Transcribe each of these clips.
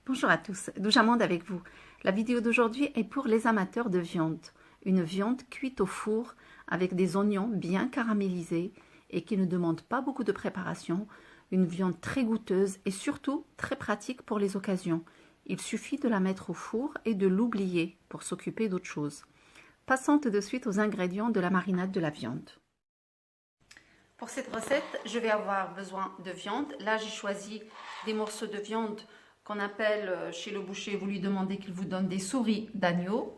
Bonjour à tous, Doujamande avec vous. La vidéo d'aujourd'hui est pour les amateurs de viande. Une viande cuite au four avec des oignons bien caramélisés et qui ne demande pas beaucoup de préparation. Une viande très goûteuse et surtout très pratique pour les occasions. Il suffit de la mettre au four et de l'oublier pour s'occuper d'autre chose. Passons tout de suite aux ingrédients de la marinade de la viande. Pour cette recette, je vais avoir besoin de viande. Là, j'ai choisi des morceaux de viande qu'on appelle chez le boucher, vous lui demandez qu'il vous donne des souris d'agneau.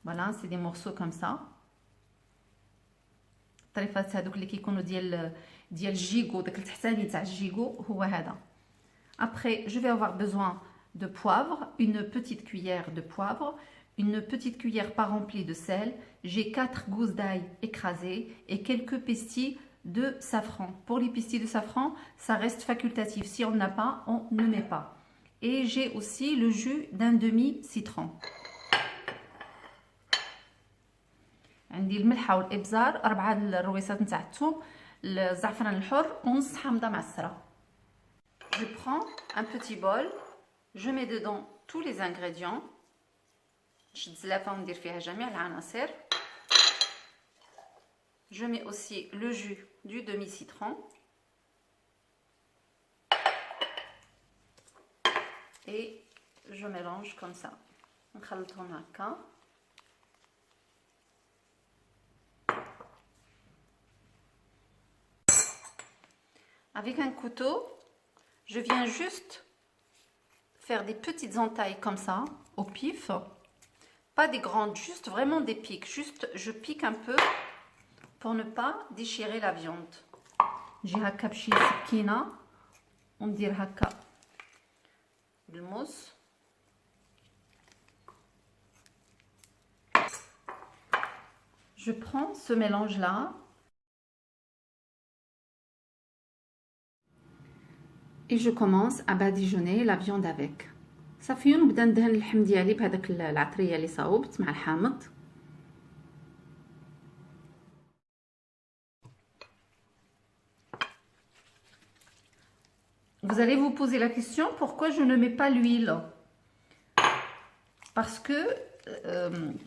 Voilà, c'est des morceaux comme ça. Après, je vais avoir besoin de poivre, une petite cuillère de poivre, une petite cuillère pas remplie de sel. J'ai 4 gousses d'ail écrasées et quelques pistilles de safran. Pour les pistilles de safran, ça reste facultatif. Si on n'a pas, on ne met pas. Et j'ai aussi le jus d'un demi-citron. عندي الملحه والابزار 4 الرويسات نتاع الثوم الزعفران الحر ونص حامضه معسره. Je prends un petit bol, je mets dedans tous les ingrédients. نشد زلافه وندير فيها جميع العناصر. Je mets aussi le jus du demi-citron. Et je mélange comme ça. نخلطهم هكا. Avec un couteau, je viens juste faire des petites entailles comme ça, au pif. Pas des grandes, juste vraiment des pics. Juste, je pique un peu pour ne pas déchirer la viande. نجي هكا بشي سكينة وندير هكا بالموس. Je prends ce mélange là et je commence à badigeonner la viande avec. صافي نبدا ندهن اللحم ديالي بهذاك العطريه اللي صاوبت مع الحامض. Vous allez vous poser la question pourquoi je ne mets pas l'huile. Parce que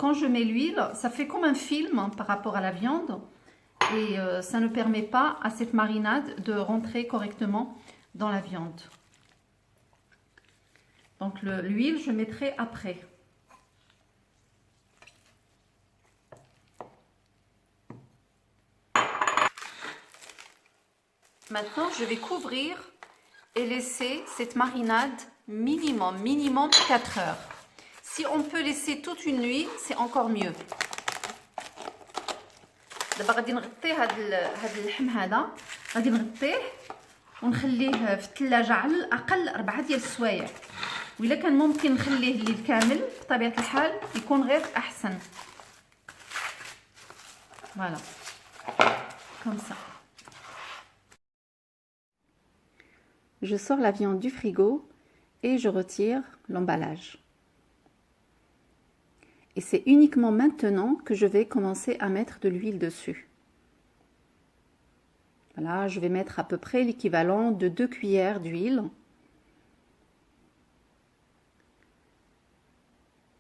quand je mets l'huile, ça fait comme un film hein, par rapport à la viande et ça ne permet pas à cette marinade de rentrer correctement dans la viande. Donc l'huile, je mettrai après. Maintenant, je vais couvrir et laisser cette marinade minimum 4 heures. Si on peut laisser toute une nuit, c'est encore mieux. دابا غادي نغطي هاد اللحم هذا غادي نغطيه ونخليه في الثلاجه على الاقل 4 ديال السوايع. وإلا كان ممكن نخليه الليل كامل بطبيعه الحال يكون غير احسن. Voilà. Comme ça. Je sors la viande du frigo et je retire l'emballage. Et c'est uniquement maintenant que je vais commencer à mettre de l'huile dessus. Voilà, je vais mettre à peu près l'équivalent de 2 cuillères d'huile.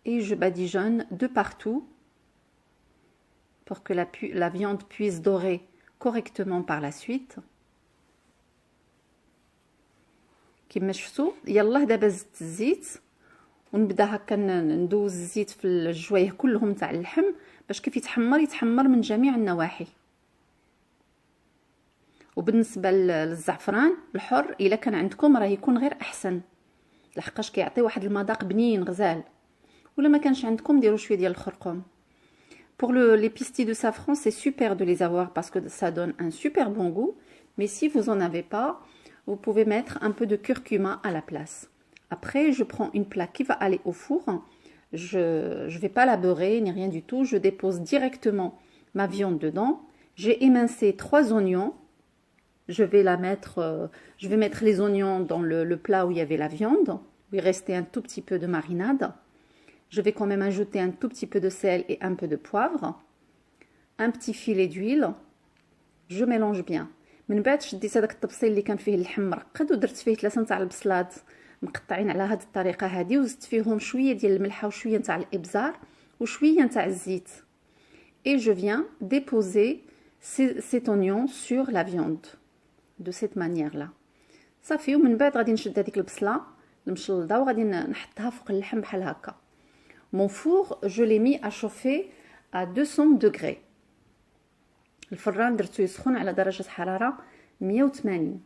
Et je badigeonne de partout pour que la viande puisse dorer correctement par la suite. كما شفتوا يلاه دابا زدت الزيت ونبدا هكا ندوز الزيت في الجوايه كلهم تاع اللحم باش كيف يتحمر من جميع النواحي. وبالنسبه للزعفران الحر الا كان عندكم راه يكون غير احسن لحقاش كيعطي واحد المذاق بنين غزال. ولا ما كانش عندكم ديروا شويه ديال الخرقوم. Pour les pistilles de safran, c'est super de les avoir parce que ça donne un super bon goût. Mais si vous en avez pas, vous pouvez mettre un peu de curcuma à la place. Après, je prends une plaque qui va aller au four. Je vais pas la beurrer ni rien du tout. Je dépose directement ma viande dedans. J'ai émincé 3 oignons. Je vais mettre les oignons dans le plat où il y avait la viande. Où il restait un tout petit peu de marinade. Je vais quand même ajouter un tout petit peu de sel et un peu de poivre. Un petit filet d'huile. Je mélange bien. من بعد شديت هذاك الطبسيل اللي كان فيه اللحم مرقد ودرت فيه 3 تاع البصلات مقطعين على هذه الطريقه هذه، وزدت فيهم شويه ديال الملحه وشويه نتاع الابزار وشويه نتاع الزيت. et je viens déposer cet oignon sur la viande de cette manière là. صافي. ومن بعد غادي نشد هذيك البصله المشلضه وغادي نحطها فوق اللحم بحال هكا. mon four je l'ai mis à chauffer à 200 degrés. الفران درتو يسخن على درجه حراره 180.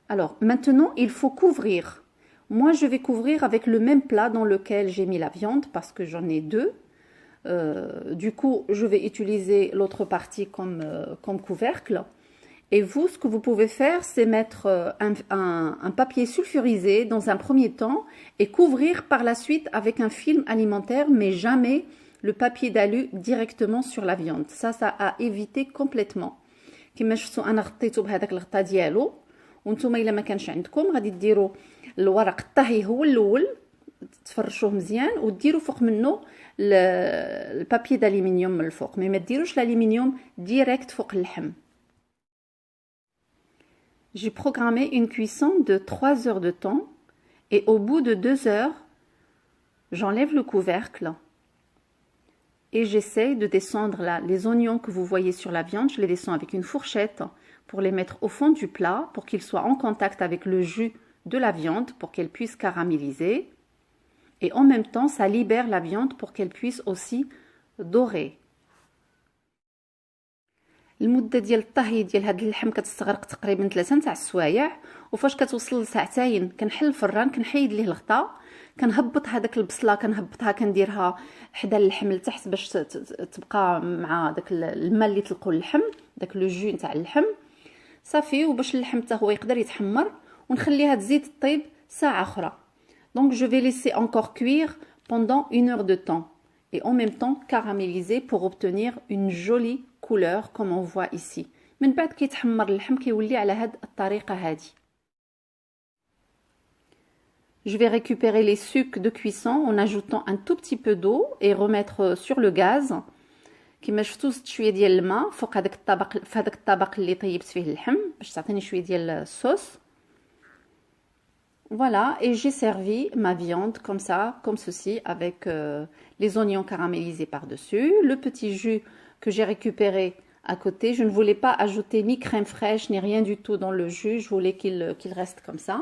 alors maintenant il faut couvrir. moi je vais couvrir avec le même plat dans lequel j'ai mis la viande parce que j'en ai deux. Du coup je vais utiliser l'autre partie comme couvercle. Et vous, ce que vous pouvez faire, c'est mettre un papier sulfurisé dans un premier temps et couvrir par la suite avec un film alimentaire, mais jamais le papier d'alu directement sur la viande. Ça a évité complètement. كما شفتوا انا غطيته بهذاك الغطا ديالو، وانتم الا ما كانش عندكم غادي ديروا الورق الطهي هو الاول تفرشوه مزيان وديروا فوق منه البابي d'aluminium من الفوق، مي ما ديروش الالومنيوم ديريكت فوق اللحم. J'ai programmé une cuisson de 3 heures de temps et au bout de 2 heures, j'enlève le couvercle et j'essaye de descendre là les oignons que vous voyez sur la viande. Je les descends avec une fourchette pour les mettre au fond du plat pour qu'ils soient en contact avec le jus de la viande pour qu'elle puisse caraméliser. Et en même temps, ça libère la viande pour qu'elle puisse aussi dorer. المده ديال الطهي ديال هذا اللحم كتستغرق تقريبا 3 نتاع السوايع، وفاش كتوصل لساعتين كنحل الفران كنحيد ليه الغطاء، كنهبط هذاك البصله كنهبطها كنديرها حدا اللحم لتحت باش تبقى مع داك الماء اللي طلقوا اللحم داك لو جو نتاع اللحم صافي. وباش اللحم حتى هو يقدر يتحمر ونخليها تزيد طيب ساعه اخرى. Donc je vais laisser encore cuire pendant 1 heure de temps et en même temps caraméliser pour obtenir une jolie couleur comme on voit ici. من بعد كيتحمر اللحم كيولي على هاد الطريقه هذه. Je vais récupérer les sucs de cuisson en ajoutant un tout petit peu d'eau et remettre sur le gaz. كما شفتوا زدت شويه ديال الماء فوق هذاك الطبق في هذاك الطبق اللي طيبت فيه اللحم باش تعطيني شويه ديال الصوص. Voilà, et j'ai servi ma viande comme ça, comme ceci, avec les oignons caramélisés par-dessus, le petit jus que j'ai récupéré à côté. Je ne voulais pas ajouter ni crème fraîche, ni rien du tout dans le jus, je voulais qu'il reste comme ça.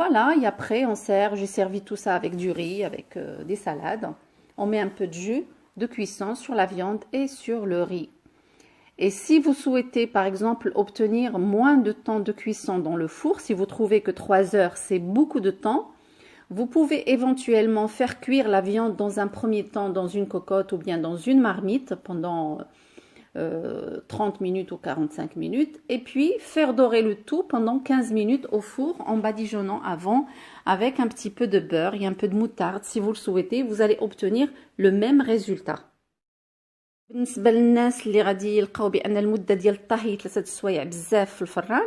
Voilà, et après on sert, j'ai servi tout ça avec du riz, avec des salades. On met un peu de jus de cuisson sur la viande et sur le riz. Et si vous souhaitez par exemple obtenir moins de temps de cuisson dans le four, si vous trouvez que 3 heures c'est beaucoup de temps, vous pouvez éventuellement faire cuire la viande dans un premier temps dans une cocotte ou bien dans une marmite pendant 30 minutes ou 45 minutes et puis faire dorer le tout pendant 15 minutes au four en badigeonnant avant avec un petit peu de beurre et un peu de moutarde. Si vous le souhaitez, vous allez obtenir le même résultat. بالنسبه للناس اللي غادي يلقاو بان المده ديال الطهي 3 سوايع بزاف في الفران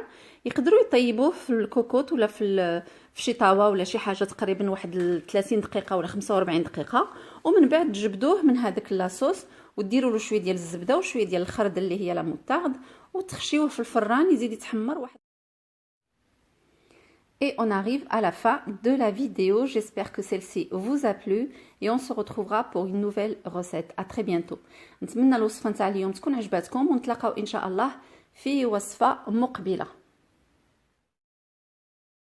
يقدروا يطيبوه في الكوكوت ولا في شي طاوه ولا شي حاجه تقريبا واحد 30 دقيقه ولا 45 دقيقه، ومن بعد تجبدوه من هذاك لاصوص وديروا له شويه ديال الزبده وشويه ديال الخردل اللي هي لا موطارد وتخشيوه في الفران يزيد يتحمر واحد. Et on arrive à la fin de la vidéo. J'espère que celle-ci vous a plu et on se retrouvera pour une nouvelle recette. À très bientôt. نتمنى الوصفة نتاع اليوم تكون عجبتكم ونتلاقاو إن شاء الله في وصفة مقبلة.